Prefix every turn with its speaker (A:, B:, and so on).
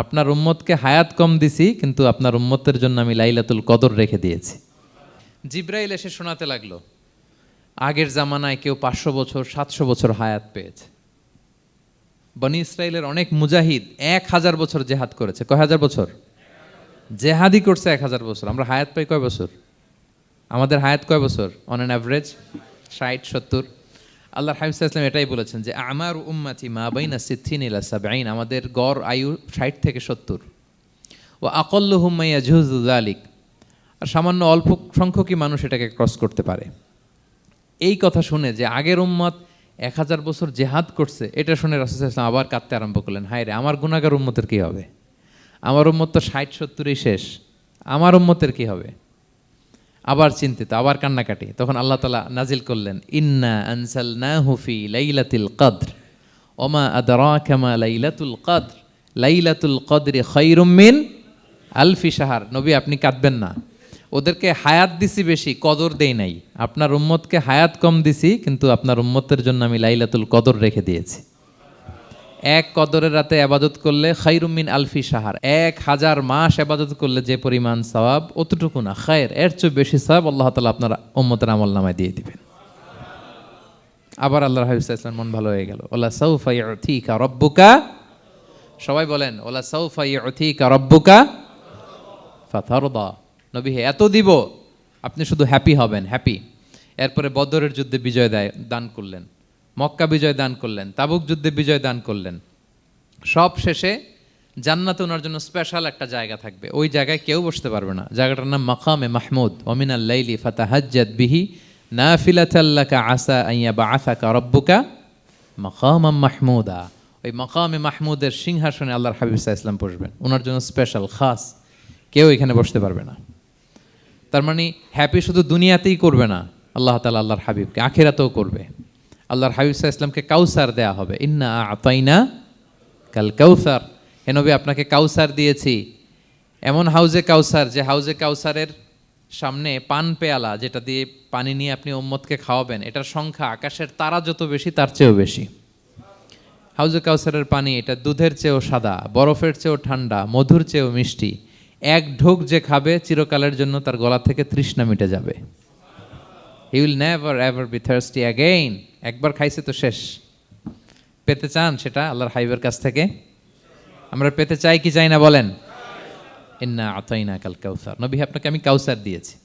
A: আপনার উম্মতকে হায়াত কম দিছি, কিন্তু আপনার উম্মতের জন্য আমি লাইলাতুল কদর রেখে দিয়েছি। জিব্রাইল এসে শোনাতে লাগলো, আগের জামানায় কেউ 500 বছর 700 বছর হায়াত পেয়েছে। বনি ইসরায়েলের অনেক মুজাহিদ 1000 বছর জেহাদ করেছে। কয় হাজার বছর জেহাদি করছে? 1000 বছর। আমরা হায়াত পাই কয় বছর? আমাদের হায়াত কয় বছর অন অ্যান অ্যাভারেজ? 60-70। আল্লাহর হাবিব সাল্লাল্লাহু আলাইহি ওয়াসাল্লাম এটাই বলেছেন যে আমার উম্মতি মা বাইনা সিত্তিন ইলা সাবঈন, আমাদের গড় আয়ু 60 থেকে 70। ওয়া আকাল্লুহুম মা ইয়াজুজু যালিক, আর সামান্য অল্প সংখ্যকই মানুষ এটাকে ক্রস করতে পারে। এই কথা শুনে যে আগের উম্মত 1000 বছর জেহাদ করছে, এটা শুনে রাসূল সাল্লাল্লাহু আলাইহি ওয়াসাল্লাম আবার কাঁদতে আরম্ভ করলেন, হায় রে আমার গুনাহগার উম্মতের কি হবে? আমার উম্মত তো 60-70-ই শেষ, আমার উম্মতের কি হবে? আবার চিন্তিত, আবার কান্নাকাটি। তখন আল্লাহ তাআলা নাজিল করলেন, ইন্না আনজালনাহু ফি লাইলাতিল কদর ওমা আদরাকা মা লাইলাতুল কদর লাইলাতুল কদরি খায়রুম মিন আলফি শাহর। নবী আপনি কাঁদবেন না, ওদেরকে হায়াত দিছি বেশি, কদর দেই নাই। আপনার উম্মতকে হায়াত কম দিছি, কিন্তু আপনার উম্মতের জন্য আমি লাইলাতুল কদর রেখে দিয়েছি। এক কদরের রাতে আবাদত করলে খায়রুম মিন আলফি শাহর, 1000 মাস আবাদত করলে যে পরিমাণ সওয়াব, অতটুকু না, খায়ের এর চেয়ে বেশি সওয়াব আল্লাহ তাআলা আপনার উম্মতের আমলনামায় দিয়ে দিবেন। আবার আল্লাহর হাবিব সাল্লাল্লাহু আলাইহি ওয়াসাল্লাম মন ভালো হয়ে গেল। ওয়ালা সাউফা ইউতিকা রাব্বুকা, সবাই বলেন ওয়ালা সাউফা ইউতিকা রাব্বুকা ফাতারদা। নবী হে এত দিব, আপনি শুধু হ্যাপি হবেন, হ্যাপি। এরপরে বদরের যুদ্ধে বিজয় দান করলেন, মক্কা বিজয় দান করলেন, তাবুক যুদ্ধে বিজয় দান করলেন। সব শেষে জান্নাতে ওনার জন্য স্পেশাল একটা জায়গা থাকবে, ওই জায়গায় কেউ বসতে পারবে না। জায়গাটার নাম মাকামে মাহমুদ। ওমিনাল লাইলি ফাতাহাজ্জাদ বিহি নাফিলাতাল লাকা আসা আন ইয়াবআসাকা রাব্বুকা মাকামাম মাহমুদা। ওই মাকামে মাহমুদের সিংহাসনে আল্লাহর হাবিব সাল্লাল্লাহু আলাইহি ওয়াসাল্লাম বসবেন, ওনার জন্য স্পেশাল, খাস, কেউ এখানে বসতে পারবে না। তার মানে হ্যাপি শুধু দুনিয়াতেই করবে না আল্লাহ তাআলা, আল্লাহর হাবিবকে আখিরাতেও করবে। আল্লাহর হাবিব সাল্লাল্লাহু আলাইহি ওয়াসাল্লামকে কাউসার দেয়া হবে, ইন্না আতাইনা কাল কাউসার। হে নবী আপনাকে কাউসার দিয়েছি, এমন হাউজে কাউসার যে হাউজে কাউসারের সামনে পান পেয়ালা, যেটা দিয়ে পানি নিয়ে আপনি উম্মতকে খাওয়াবেন, এটার সংখ্যা আকাশের তারা যত বেশি তার চেয়েও বেশি। হাউজে কাউসারের পানি এটা দুধের চেয়েও সাদা, বরফের চেয়েও ঠান্ডা, মধুর চেয়েও মিষ্টি। এক ঢোক যে খাবে চিরকালের জন্য তার গলা থেকে তৃষ্ণা মিটে যাবে। He will never ever be thirsty again. একবার খাইছে তো শেষ। পেতে চান সেটা আল্লাহর হাবিবের কাছ থেকে? আমরা পেতে চাই কি চাই না বলেন? ইন্না আতাইনা কাল কাউসার। নবী আপনাকে আমি কাউসার দিয়েছি।